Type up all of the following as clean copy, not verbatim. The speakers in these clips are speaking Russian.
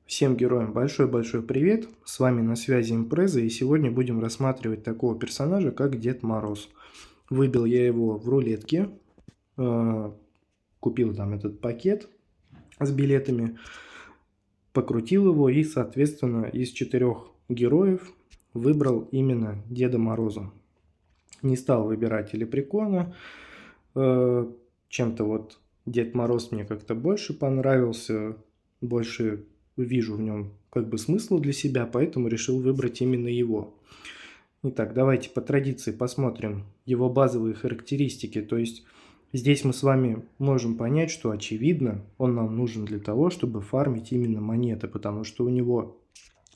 Всем героям большой-большой привет, с вами на связи Импреза, и сегодня будем рассматривать такого персонажа, как Дед Мороз. Выбил я его в рулетке, купил там этот пакет с билетами, покрутил его и, соответственно, из 4 героев выбрал именно Деда Мороза. Не стал выбирать Лепрекона, чем-то вот Дед Мороз мне как-то больше понравился, больше вижу в нем как бы смысл для себя, поэтому решил выбрать именно его. Итак, давайте по традиции посмотрим его базовые характеристики. То есть здесь мы с вами можем понять, что очевидно он нам нужен для того, чтобы фармить именно монеты, потому что у него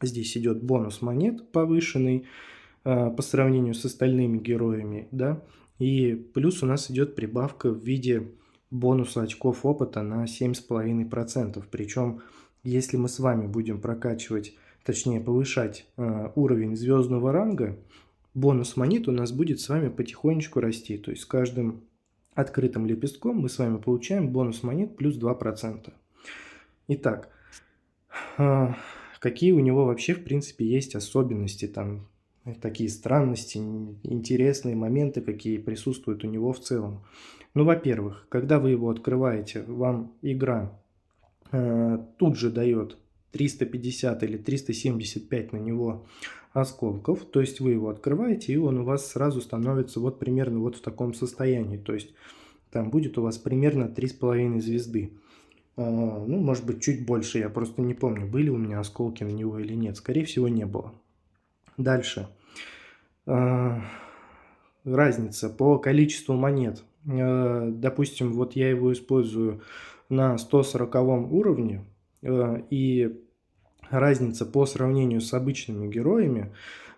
здесь идет бонус монет повышенный по сравнению с остальными героями, да, и плюс у нас идет прибавка в виде бонуса очков опыта на 7,5%. Причем, если мы с вами будем прокачивать, точнее повышать уровень звездного ранга, бонус монет у нас будет с вами потихонечку расти. То есть с каждым открытым лепестком мы с вами получаем бонус монет плюс 2%. Итак, какие у него вообще в принципе есть особенности, там такие странности, интересные моменты, какие присутствуют у него в целом. Ну, во-первых, когда вы его открываете, вам игра тут же дает 350 или 375 на него осколков, то есть вы его открываете, и он у вас сразу становится вот примерно вот в таком состоянии, то есть там будет у вас примерно 3,5 звезды. Ну, может быть, чуть больше, я просто не помню, были у меня осколки на него или нет, скорее всего, не было. Дальше. Разница по количеству монет. Допустим, вот я его использую на 140 уровне, и разница по сравнению с обычными героями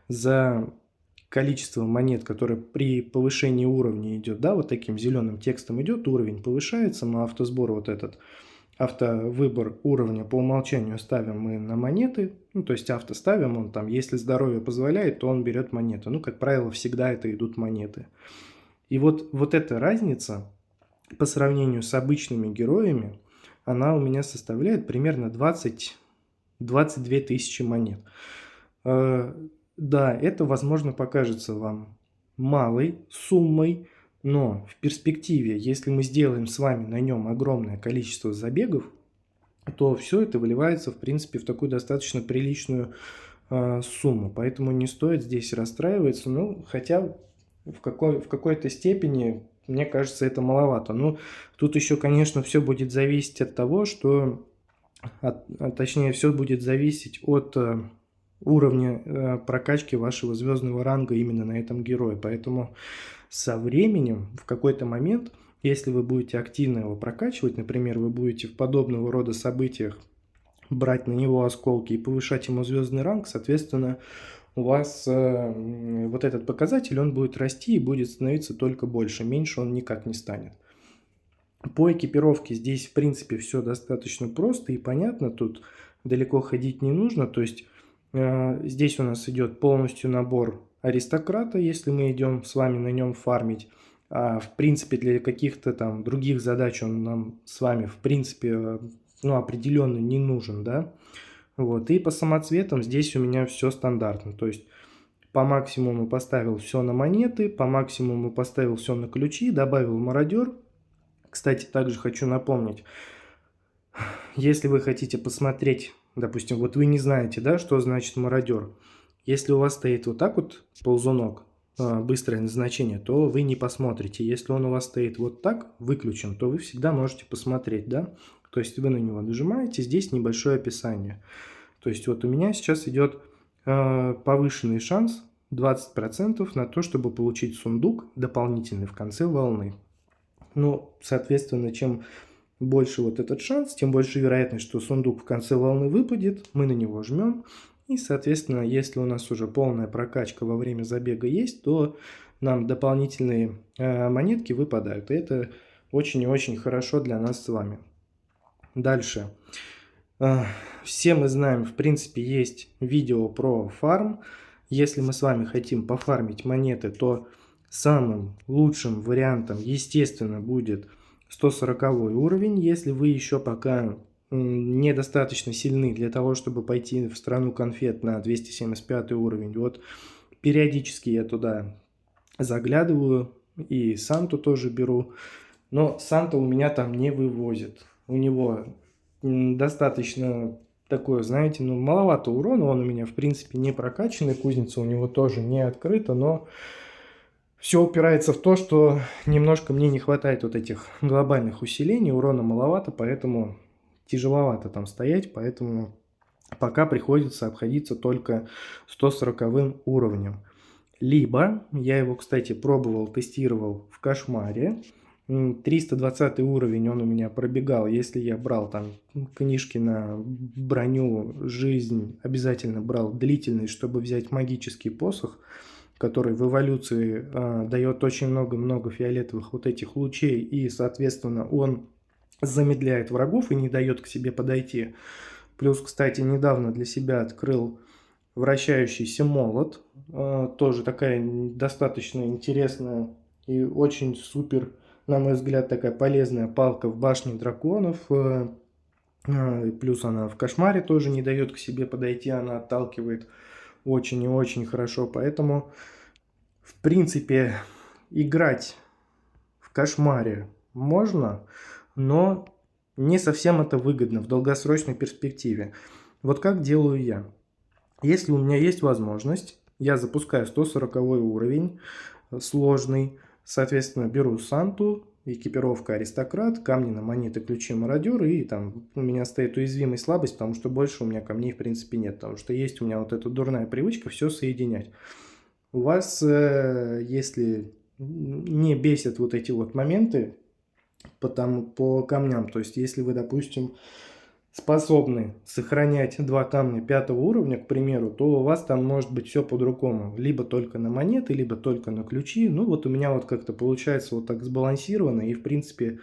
за количество монет, которое при повышении уровня идет, да, вот таким зеленым текстом идет, уровень повышается, на автосбор вот этот автовыбор уровня по умолчанию ставим мы на монеты, ну, то есть авто ставим, он там, если здоровье позволяет, то он берет монеты. Ну, как правило, всегда это идут монеты. И вот эта разница по сравнению с обычными героями, она у меня составляет примерно 22 тысячи монет. Да, это, возможно, покажется вам малой суммой, но в перспективе, если мы сделаем с вами на нем огромное количество забегов, то все это выливается, в принципе, в такую достаточно приличную сумму. Поэтому не стоит здесь расстраиваться. Ну, хотя в какой-то степени, мне кажется, это маловато. Ну, тут еще, конечно, все будет зависеть от того, что... точнее, все будет зависеть от уровня прокачки вашего звездного ранга именно на этом герое. Поэтому со временем, в какой-то момент, если вы будете активно его прокачивать, например, вы будете в подобного рода событиях брать на него осколки и повышать ему звездный ранг, соответственно, у вас вот этот показатель, он будет расти и будет становиться только больше, меньше он никак не станет. По экипировке здесь, в принципе, все достаточно просто и понятно, тут далеко ходить не нужно, то есть здесь у нас идет полностью набор аристократа, если мы идем с вами на нем фармить. В принципе, для каких-то там других задач он нам с вами, в принципе, ну, определенно не нужен, да. Вот, и по самоцветам здесь у меня все стандартно, то есть по максимуму поставил все на монеты, по максимуму поставил все на ключи, добавил мародер. Кстати, также хочу напомнить, если вы хотите посмотреть, допустим, вот вы не знаете, да, что значит мародер. Если у вас стоит вот так вот ползунок, быстрое назначение, то вы не посмотрите. Если он у вас стоит вот так, выключен, то вы всегда можете посмотреть, да. То есть вы на него нажимаете, здесь небольшое описание. То есть вот у меня сейчас идет повышенный шанс 20% на то, чтобы получить сундук дополнительный в конце волны. Ну, соответственно, чем больше вот этот шанс, тем больше вероятность, что сундук в конце волны выпадет, мы на него жмем. И, соответственно, если у нас уже полная прокачка во время забега есть, то нам дополнительные монетки выпадают. И это очень и очень хорошо для нас с вами. Дальше. Все мы знаем, в принципе, есть видео про фарм. Если мы с вами хотим пофармить монеты, то самым лучшим вариантом, естественно, будет 140 уровень. Если вы еще пока недостаточно сильны для того, чтобы пойти в страну конфет на 275 уровень. Вот периодически я туда заглядываю и Санту тоже беру, но Санта у меня там не вывозит. У него достаточно такое, знаете, ну маловато урона, он у меня в принципе не прокачанный, кузница у него тоже не открыта, но все упирается в то, что немножко мне не хватает вот этих глобальных усилений, урона маловато, поэтому тяжеловато там стоять, поэтому пока приходится обходиться только 140 уровнем. Либо, я его, кстати, пробовал, тестировал в Кошмаре, 320 уровень он у меня пробегал, если я брал там книжки на броню, жизнь, обязательно брал длительный, чтобы взять магический посох, который в эволюции дает очень много-много фиолетовых вот этих лучей, и, соответственно, он замедляет врагов и не дает к себе подойти. Плюс, кстати, недавно для себя открыл вращающийся молот, тоже такая достаточно интересная и очень супер, на мой взгляд, такая полезная палка в башне драконов. Плюс она в Кошмаре тоже не дает к себе подойти, она отталкивает очень и очень хорошо, поэтому, в принципе, играть в Кошмаре можно, но не совсем это выгодно в долгосрочной перспективе. Вот как делаю я. Если у меня есть возможность, я запускаю 140 уровень, сложный, соответственно, беру Санту, экипировка аристократ, камни на монеты, ключи мародер, и там у меня стоит уязвимая слабость, потому что больше у меня камней в принципе нет, потому что есть у меня вот эта дурная привычка все соединять. У вас, если не бесят вот эти вот моменты по камням, то есть если вы, допустим, способны сохранять 2 камня 5 уровня, к примеру, то у вас там может быть все по-другому. Либо только на монеты, либо только на ключи. Ну вот у меня вот как-то получается вот так сбалансировано. И в принципе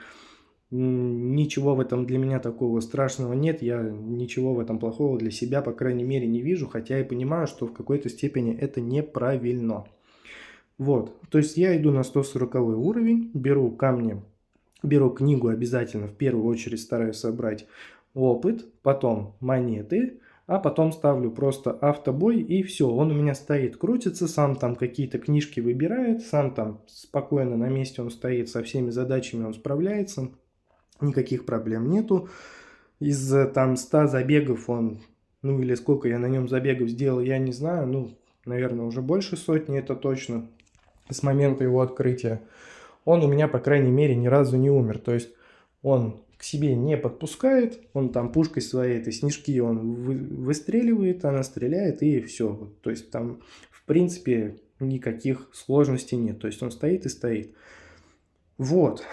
ничего в этом для меня такого страшного нет. Я ничего в этом плохого для себя, по крайней мере, не вижу. Хотя и понимаю, что в какой-то степени это неправильно. Вот, то есть я иду на 140 уровень, беру камни, беру книгу обязательно, в первую очередь стараюсь собрать опыт, потом монеты, а потом ставлю просто автобой и все, он у меня стоит, крутится, сам там какие-то книжки выбирает, сам там спокойно на месте он стоит, со всеми задачами он справляется, никаких проблем нету. Из там 100 забегов он, ну или сколько я на нем забегов сделал, я не знаю, ну, наверное, уже больше сотни, это точно, с момента его открытия. Он у меня, по крайней мере, ни разу не умер, то есть он к себе не подпускает, он там пушкой своей этой снежки он выстреливает, она стреляет и все. То есть там в принципе никаких сложностей нет, то есть он стоит и стоит. Вот,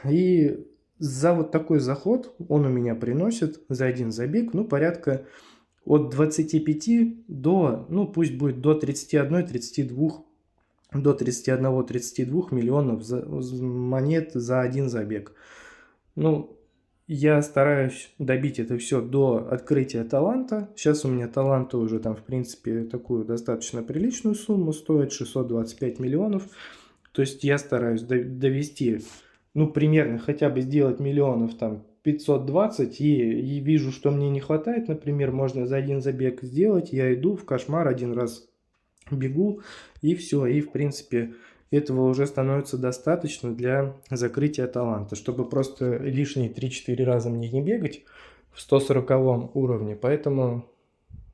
и за вот такой заход он у меня приносит за один забег, ну, порядка от 25 до, ну, пусть будет до 31-32, до 31-32 миллионов монет за один забег. Ну, я стараюсь добить это все до открытия таланта. Сейчас у меня таланта уже там, в принципе, такую достаточно приличную сумму стоит, 625 миллионов. То есть я стараюсь довести, ну, примерно хотя бы сделать миллионов там 520, и вижу, что мне не хватает, например, можно за один забег сделать, я иду в Кошмар один раз, бегу, и все, и в принципе этого уже становится достаточно для закрытия таланта, чтобы просто лишние 3-4 раза мне не бегать в 140 уровне, поэтому,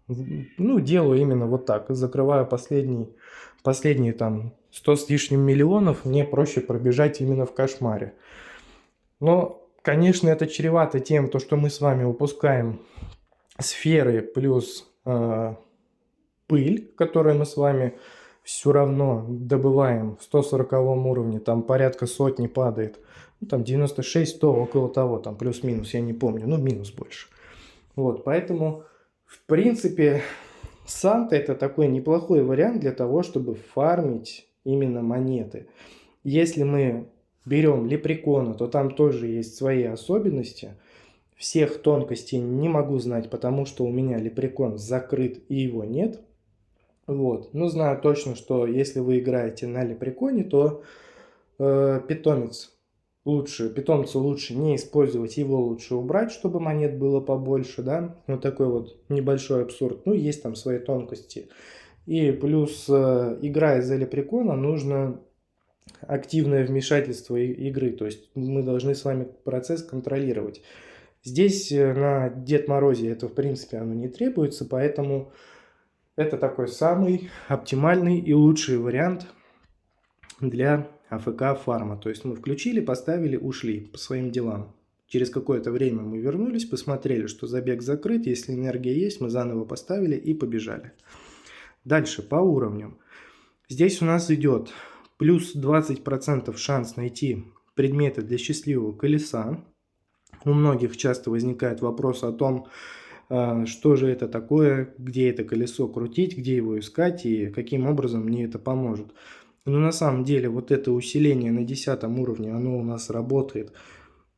ну, делаю именно вот так, закрываю последние там 100 с лишним миллионов, мне проще пробежать именно в Кошмаре. Но, конечно, это чревато тем, то, что мы с вами упускаем сферы плюс пыль, которую мы с вами все равно добываем в 140 уровне, там порядка сотни падает, ну, там 96-100, около того, там плюс-минус, я не помню, ну, минус больше. Вот, поэтому, в принципе, Санта это такой неплохой вариант для того, чтобы фармить именно монеты. Если мы берем лепрекона, то там тоже есть свои особенности. Всех тонкостей не могу знать, потому что у меня лепрекон закрыт и его нет. Вот. Но знаю точно, что если вы играете на лепреконе, то питомец лучше, питомца лучше не использовать, его лучше убрать, чтобы монет было побольше, да, вот такой вот небольшой абсурд, ну, есть там свои тонкости. И плюс, играя за лепрекона, нужно активное вмешательство игры, то есть мы должны с вами процесс контролировать. Здесь на Дед Морозе это, в принципе, оно не требуется, поэтому это такой самый оптимальный и лучший вариант для АФК фарма. То есть мы включили, поставили, ушли по своим делам. Через какое-то время мы вернулись, посмотрели, что забег закрыт, если энергия есть, мы заново поставили и побежали. Дальше по уровням. Здесь у нас идет плюс 20% шанс найти предметы для счастливого колеса. У многих часто возникает вопрос о том, что же это такое, где это колесо крутить, где его искать и каким образом мне это поможет. Но на самом деле вот это усиление на 10 уровне, оно у нас работает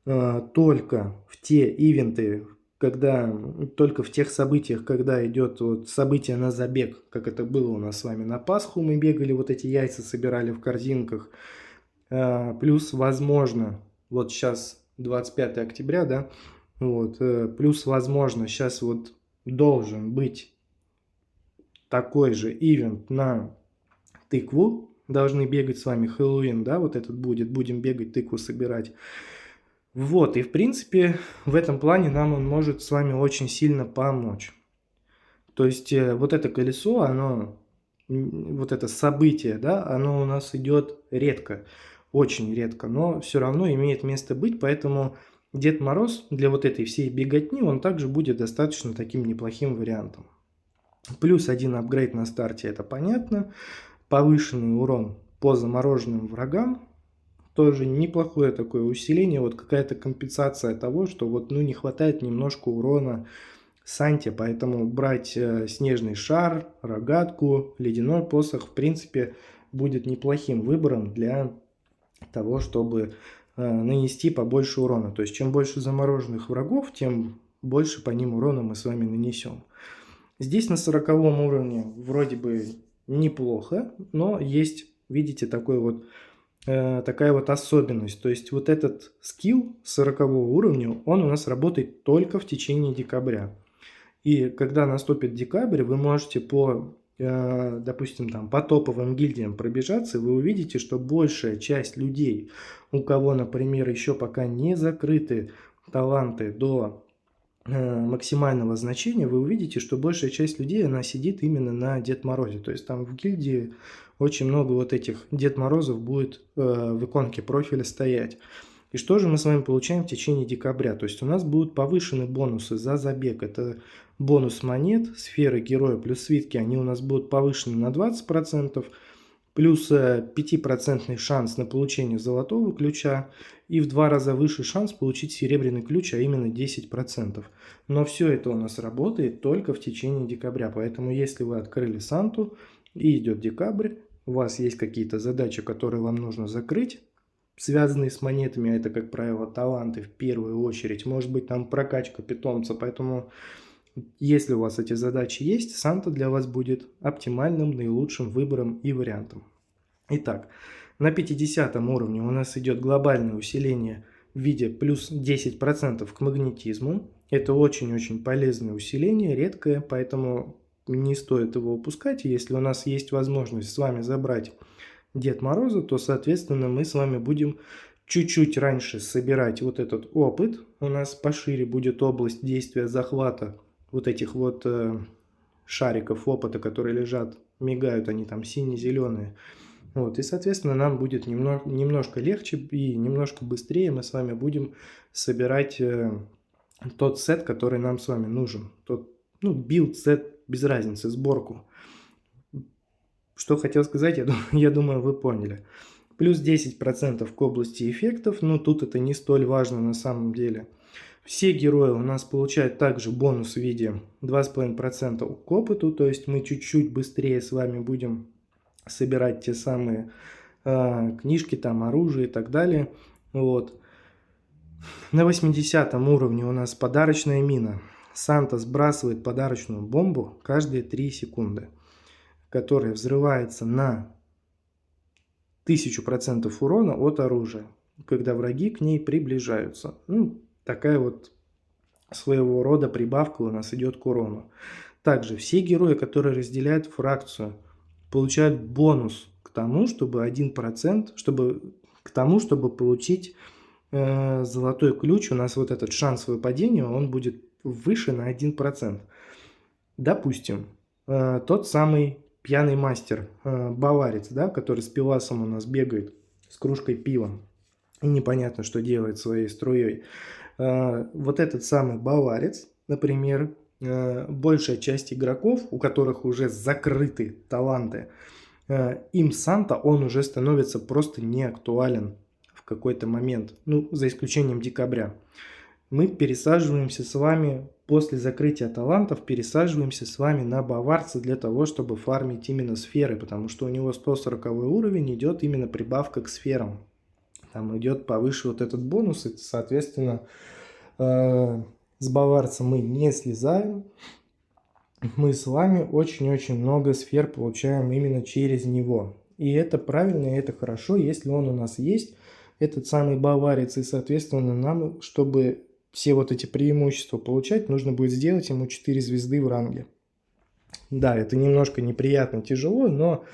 только в те ивенты, только в тех событиях, когда идет вот событие на забег, как это было у нас с вами на Пасху, мы бегали, вот эти яйца собирали в корзинках. Плюс, возможно, вот сейчас 25 октября, да, вот, плюс, возможно, сейчас вот должен быть такой же ивент на тыкву, должны бегать с вами Хэллоуин, да, вот этот будет, будем бегать, тыкву собирать. Вот, и в принципе, в этом плане нам он может с вами очень сильно помочь. То есть, вот это колесо, оно, вот это событие, да, оно у нас идет редко, очень редко, но все равно имеет место быть, поэтому Дед Мороз для вот этой всей беготни, он также будет достаточно таким неплохим вариантом. Плюс один апгрейд на старте, это понятно. Повышенный урон по замороженным врагам. Тоже неплохое такое усиление, вот какая-то компенсация того, что вот ну не хватает немножко урона Санте, поэтому брать снежный шар, рогатку, ледяной посох, в принципе, будет неплохим выбором для того, чтобы нанести побольше урона. То есть, чем больше замороженных врагов, тем больше по ним урона мы с вами нанесем. Здесь на 40 уровне вроде бы неплохо, но есть, видите, такой вот такая вот особенность. То есть вот этот скилл 40 уровня, он у нас работает только в течение декабря. И когда наступит декабрь, вы можете по, допустим, там, по топовым гильдиям пробежаться, и вы увидите, что большая часть людей, у кого, например, еще пока не закрыты таланты до максимального значения, вы увидите, что большая часть людей, она сидит именно на Дед Морозе. То есть там в гильдии очень много вот этих Дед Морозов будет в иконке профиля стоять. И что же мы с вами получаем в течение декабря? То есть у нас будут повышены бонусы за забег. Это бонус монет, сферы героя плюс свитки, они у нас будут повышены на 20%. Плюс 5% шанс на получение золотого ключа и в 2 раза выше шанс получить серебряный ключ, а именно 10%. Но все это у нас работает только в течение декабря, поэтому если вы открыли Санту и идет декабрь, у вас есть какие-то задачи, которые вам нужно закрыть, связанные с монетами, а это, как правило, таланты в первую очередь, может быть там прокачка питомца, поэтому если у вас эти задачи есть, Санта для вас будет оптимальным, наилучшим выбором и вариантом. Итак, на 50 уровне у нас идет глобальное усиление в виде плюс 10% к магнетизму. Это очень-очень полезное усиление, редкое, поэтому не стоит его упускать. Если у нас есть возможность с вами забрать Дед Мороза, то, соответственно, мы с вами будем чуть-чуть раньше собирать вот этот опыт. У нас пошире будет область действия захвата вот этих вот шариков опыта, которые лежат, мигают они там сине-зеленые. Вот, и, соответственно, нам будет немножко легче и немножко быстрее мы с вами будем собирать тот сет, который нам с вами нужен. Тот, ну, билд, сет, без разницы, сборку. Что хотел сказать, я думаю, вы поняли. Плюс 10% к области эффектов, но тут это не столь важно на самом деле. Все герои у нас получают также бонус в виде 2,5% к опыту, то есть мы чуть-чуть быстрее с вами будем собирать те самые книжки, там оружие и так далее. Вот. На 80 уровне у нас подарочная мина. Санта сбрасывает подарочную бомбу каждые 3 секунды, которая взрывается на 1000% урона от оружия. когда враги к ней приближаются. Ну, такая вот своего рода прибавка у нас идет к урону. Также все герои, которые разделяют фракцию, получают бонус к тому, чтобы 1%, к тому, чтобы получить золотой ключ. У нас вот этот шанс выпадения, он будет выше на 1%. Допустим, тот самый пьяный мастер, баварец, да, который с пивасом у нас бегает, с кружкой пива, и непонятно, что делает своей струей. Вот этот самый баварец, например, большая часть игроков, у которых уже закрыты таланты, им Санта, он уже становится просто не актуален в какой-то момент, ну, за исключением декабря. Мы пересаживаемся с вами после закрытия талантов, пересаживаемся с вами на баварца для того, чтобы фармить именно сферы, потому что у него 140 уровень, идет именно прибавка к сферам. Там идет повыше вот этот бонус, и, соответственно, с баварца мы не слезаем. Мы с вами очень-очень много сфер получаем именно через него. И это правильно, и это хорошо, если он у нас есть, этот самый баварец, и, соответственно, нам, чтобы все вот эти преимущества получать, нужно будет сделать ему 4 звезды в ранге. Да, это немножко неприятно, тяжело, но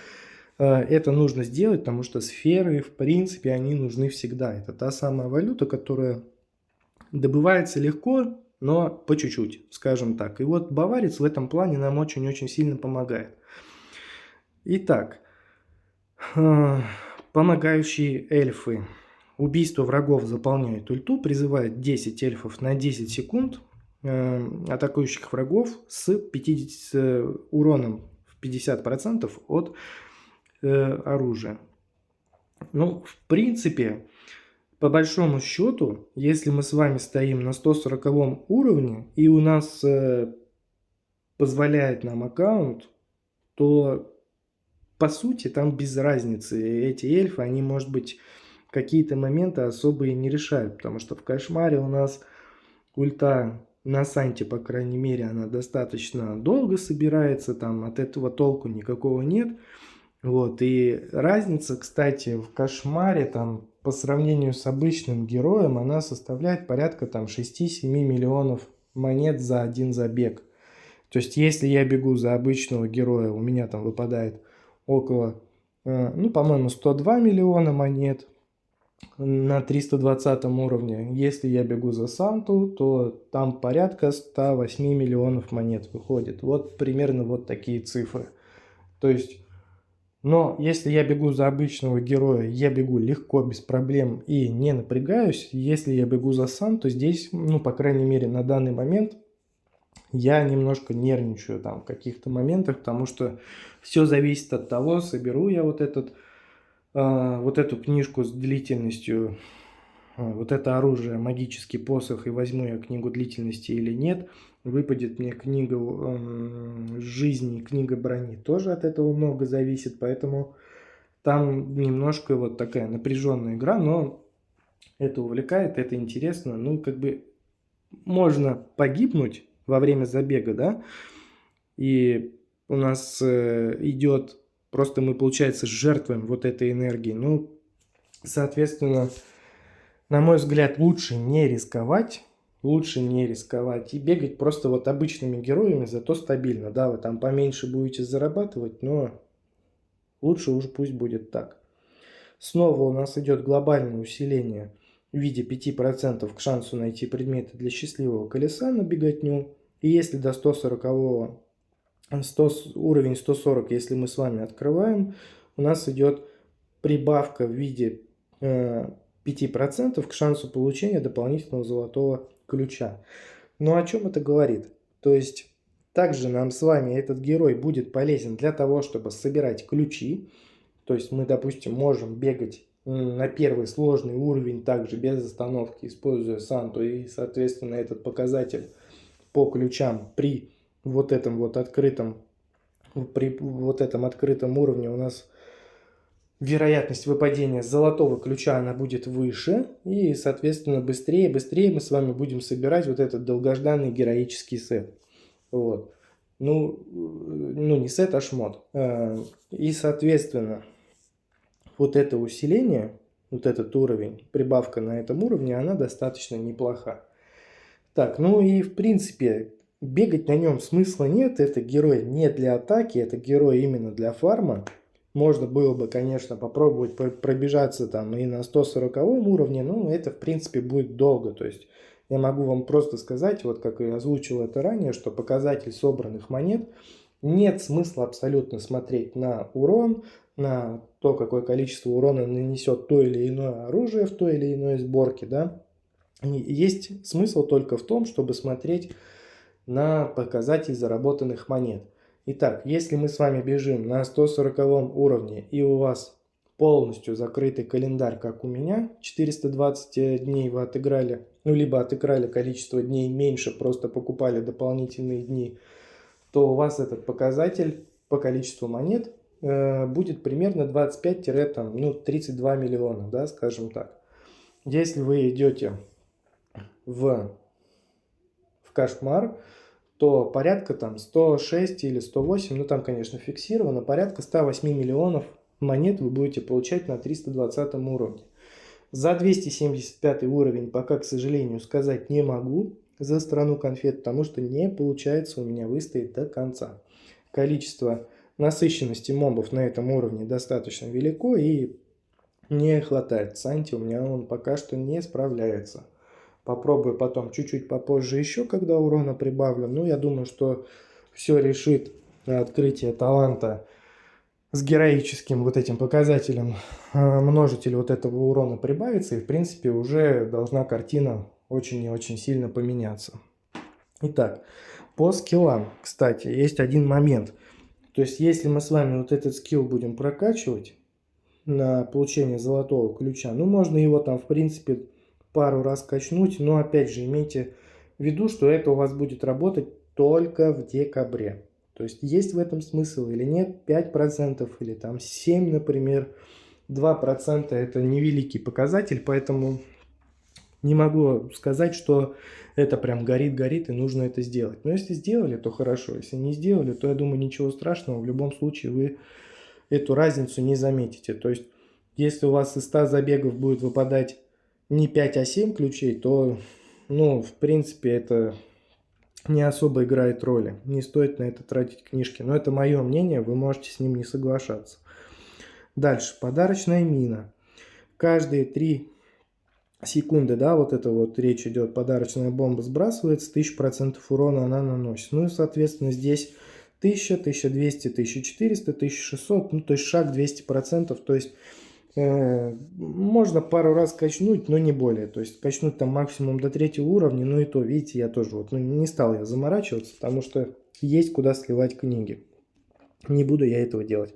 это нужно сделать, потому что сферы, в принципе, они нужны всегда. Это та самая валюта, которая добывается легко, но по чуть-чуть, скажем так. И вот баварец в этом плане нам очень-очень сильно помогает. Итак, помогающие эльфы. Убийство врагов заполняет ульту, призывает 10 эльфов на 10 секунд атакующих врагов с 50 уроном в 50% от оружия. Ну, в принципе, по большому счету, если мы с вами стоим на 140 уровне и у нас позволяет нам аккаунт, то по сути там без разницы. Эти эльфы, они, может быть, какие-то моменты особые не решают, потому что в кошмаре у нас ульта на Санте, по крайней мере, она достаточно долго собирается, там от этого толку никакого нет. Вот, и разница, кстати, в кошмаре там по сравнению с обычным героем, она составляет порядка там 6-7 миллионов монет за один забег. То есть, если я бегу за обычного героя, у меня там выпадает около, ну, по-моему, 102 миллиона монет на 320 уровне. Если я бегу за Санту, то там порядка 108 миллионов монет выходит. Вот примерно вот такие цифры. То есть, но если я бегу за обычного героя, я бегу легко, без проблем и не напрягаюсь. Если я бегу за Санту, здесь, ну, по крайней мере, на данный момент я немножко нервничаю там в каких-то моментах, потому что все зависит от того, соберу я вот эту книжку с длительностью, вот это оружие, магический посох, и возьму я книгу длительности или нет. Выпадет мне книга жизни, книга брони, тоже от этого много зависит, поэтому там немножко вот такая напряженная игра, но это увлекает, это интересно, ну, как бы можно погибнуть во время забега, да, и у нас идет, просто мы, получается, жертвуем вот этой энергией. Ну, соответственно, на мой взгляд, лучше не рисковать и бегать просто вот обычными героями, зато стабильно, да, вы там поменьше будете зарабатывать, но лучше уж пусть будет так. Снова у нас идет глобальное усиление в виде 5% к шансу найти предметы для счастливого колеса на беготню. И если до 100 уровень 140, если мы с вами открываем, у нас идет прибавка в виде 5% к шансу получения дополнительного золотого ключа. Но о чем это говорит? То есть, также нам с вами этот герой будет полезен для того, чтобы собирать ключи. То есть мы, допустим, можем бегать на первый сложный уровень также без остановки, используя Санту, и, соответственно, этот показатель по ключам при вот этом открытом уровне у нас вероятность выпадения золотого ключа, она будет выше, и, соответственно, быстрее мы с вами будем собирать вот этот долгожданный героический сет. Вот. Ну не сет, а шмот. И, соответственно, вот это усиление, вот этот уровень, прибавка на этом уровне, она достаточно неплоха. Так, ну и в принципе бегать на нем смысла нет, это герой не для атаки, это герой именно для фарма. Можно было бы, конечно, попробовать пробежаться там и на 140 уровне, но это в принципе будет долго, то есть я могу вам просто сказать, вот как я озвучил это ранее, что показатель собранных монет, нет смысла абсолютно смотреть на урон, на то, какое количество урона нанесет то или иное оружие в той или иной сборке, да. Есть смысл только в том, чтобы смотреть на показатель заработанных монет. Итак, если мы с вами бежим на 140 уровне и у вас полностью закрытый календарь, как у меня, 420 дней вы отыграли, ну либо отыграли количество дней меньше, просто покупали дополнительные дни, то у вас этот показатель по количеству монет будет примерно 25-32 миллиона, да, скажем так. Если вы идете в кошмар, то порядка там 106 или 108, ну там, конечно, фиксировано, порядка 108 миллионов монет вы будете получать на 320 уровне. За 275 уровень пока, к сожалению, сказать не могу за страну конфет, потому что не получается у меня выстоять до конца. Количество насыщенности мобов на этом уровне достаточно велико и не хватает. Санти у меня он пока что не справляется. Попробую потом чуть-чуть попозже еще, когда урона прибавлю. Но я думаю, что все решит открытие таланта с героическим вот этим показателем. Множитель вот этого урона прибавится. И в принципе уже должна картина очень и очень сильно поменяться. Итак, по скиллам, кстати, есть один момент. То есть если мы с вами вот этот скилл будем прокачивать на получение золотого ключа, ну можно его там в принципе пару раз качнуть, но опять же имейте в виду, что это у вас будет работать только в декабре. То есть есть в этом смысл или нет, 5% или там 7%, например, 2% это невеликий показатель, поэтому не могу сказать, что это прям горит и нужно это сделать. Но если сделали, то хорошо, если не сделали, то я думаю ничего страшного, в любом случае вы эту разницу не заметите. То есть если у вас из 100 забегов будет выпадать не 5, а 7 ключей, то, ну, в принципе, это не особо играет роли. Не стоит на это тратить книжки. Но это мое мнение, вы можете с ним не соглашаться. Дальше, подарочная мина. Каждые 3 секунды, да, вот это вот речь идет, подарочная бомба сбрасывается, 1000% урона она наносит. Ну и, соответственно, здесь 1000, 1200, 1400, 1600, ну, то есть шаг 200%, то есть можно пару раз качнуть, но не более. То есть качнуть там максимум до 3-го уровня, ну и то, видите, я тоже вот, ну, не стал я заморачиваться, потому что есть куда сливать книги. Не буду я этого делать.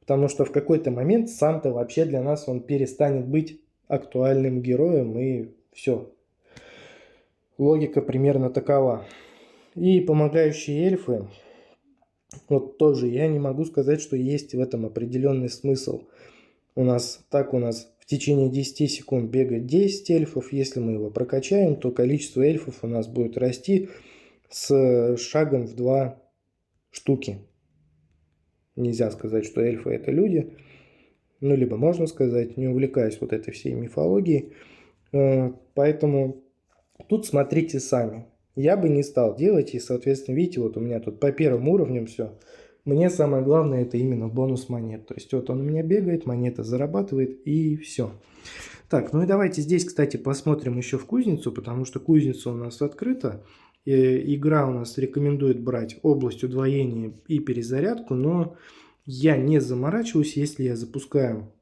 Потому что в какой-то момент Санта вообще для нас, он перестанет быть актуальным героем, и все. Логика примерно такова. И помогающие эльфы, вот тоже я не могу сказать, что есть в этом определенный смысл. У нас в течение 10 секунд бегает 10 эльфов. Если мы его прокачаем, то количество эльфов у нас будет расти с шагом в 2 штуки. Нельзя сказать, что эльфы это люди. Ну, либо можно сказать, не увлекаясь вот этой всей мифологией. Поэтому тут смотрите сами. Я бы не стал делать, и, соответственно, видите, вот у меня тут по первым уровням все. Мне самое главное это именно бонус монет. То есть вот он у меня бегает, монета зарабатывает и все. Так, ну и давайте здесь, кстати, посмотрим еще в кузницу, потому что кузница у нас открыта. Игра у нас рекомендует брать область удвоения и перезарядку, но я не заморачиваюсь, если я запускаю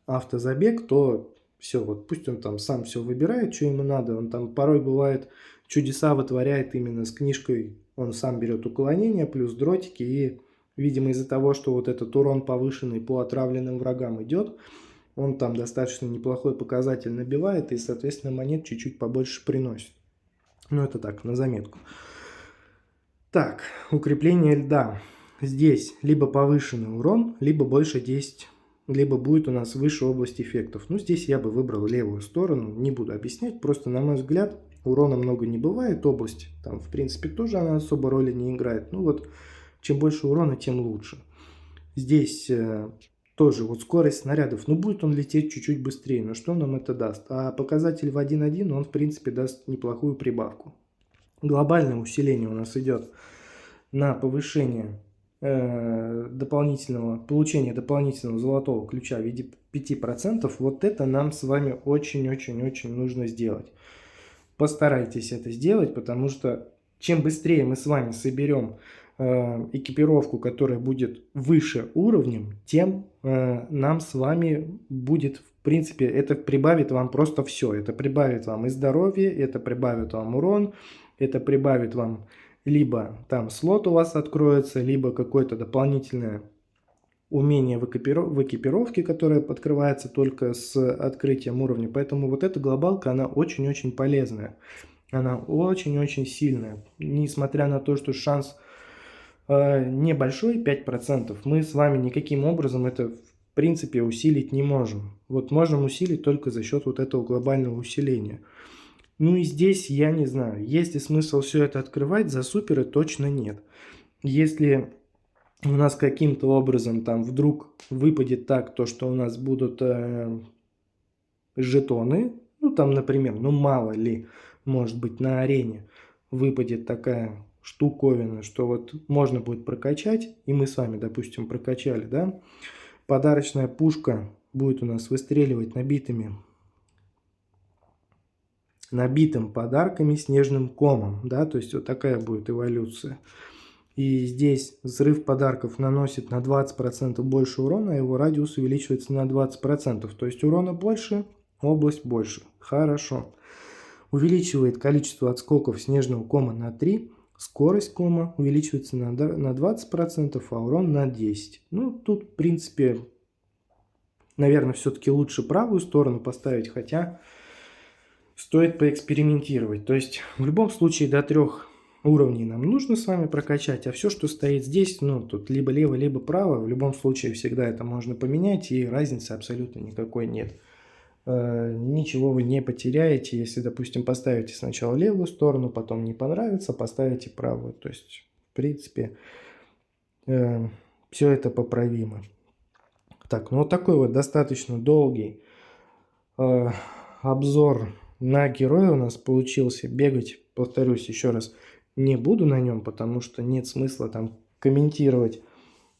автозабег, то все, вот пусть он там сам все выбирает, что ему надо. Он там порой бывает чудеса вытворяет именно с книжкой. Он сам берет уклонение плюс дротики, и, видимо, из-за того, что вот этот урон повышенный по отравленным врагам идет, он там достаточно неплохой показатель набивает, и, соответственно, монет чуть-чуть побольше приносит. Ну, это так, на заметку. Так, укрепление льда. Здесь либо повышенный урон, либо больше 10, либо будет у нас выше область эффектов. Ну, здесь я бы выбрал левую сторону, не буду объяснять, просто, на мой взгляд, урона много не бывает, область там, в принципе, тоже она особо роли не играет. Ну, вот, чем больше урона, тем лучше. Здесь Тоже вот скорость снарядов, ну будет он лететь чуть-чуть быстрее, но что нам это даст? А показатель в 1.1, он в принципе даст неплохую прибавку. Глобальное усиление у нас идет на повышение получения дополнительного золотого ключа в виде 5%. Вот это нам с вами очень-очень-очень нужно сделать. Постарайтесь это сделать, потому что чем быстрее мы с вами соберем экипировку, которая будет выше уровнем, тем нам с вами будет, в принципе, это прибавит вам просто все. Это прибавит вам и здоровье, это прибавит вам урон, это прибавит вам либо там слот у вас откроется, либо какое-то дополнительное умение в экипировке, которое открывается только с открытием уровня. Поэтому вот эта глобалка, она очень-очень полезная. Она очень-очень сильная. Несмотря на то, что шанс небольшой, 5%, мы с вами никаким образом это в принципе усилить не можем. Вот можем усилить только за счет вот этого глобального усиления. Ну и здесь я не знаю, есть ли смысл все это открывать, за суперы точно нет. Если у нас каким-то образом там вдруг выпадет так, то что у нас будут жетоны, ну там, например, ну мало ли, может быть на арене выпадет такая штуковина, что вот можно будет прокачать, и мы с вами, допустим, прокачали, да, подарочная пушка будет у нас выстреливать набитым подарками снежным комом, да, то есть вот такая будет эволюция. И здесь взрыв подарков наносит на 20% больше урона, а его радиус увеличивается на 20%. То есть урона больше, область больше. Хорошо. Увеличивает количество отскоков снежного кома на 3, скорость кома увеличивается на 20%, а урон на 10%. Ну, тут, в принципе, наверное, все-таки лучше правую сторону поставить, хотя стоит поэкспериментировать. То есть, в любом случае, до 3 уровней нам нужно с вами прокачать, а все, что стоит здесь, ну, тут либо лево, либо право, в любом случае всегда это можно поменять, и разницы абсолютно никакой нет. Ничего вы не потеряете, если, допустим, поставите сначала левую сторону, потом не понравится, поставите правую. То есть, в принципе, все это поправимо. Так, ну вот такой вот достаточно долгий обзор на героя у нас получился. Бегать, повторюсь еще раз, не буду на нем, потому что нет смысла там комментировать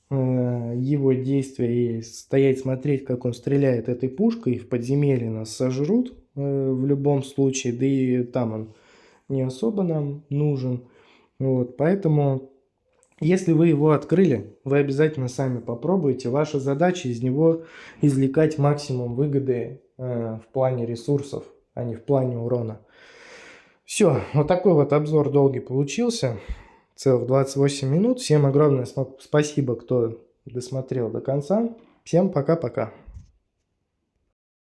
его действия и стоять смотреть, как он стреляет этой пушкой. В подземелье нас сожрут в любом случае, да и там он не особо нам нужен. Вот, поэтому, если вы его открыли, вы обязательно сами попробуйте. Ваша задача из него извлекать максимум выгоды в плане ресурсов, а не в плане урона. Все, вот такой вот обзор долгий получился. Целых 28 минут. Всем огромное спасибо, кто досмотрел до конца. Всем пока-пока.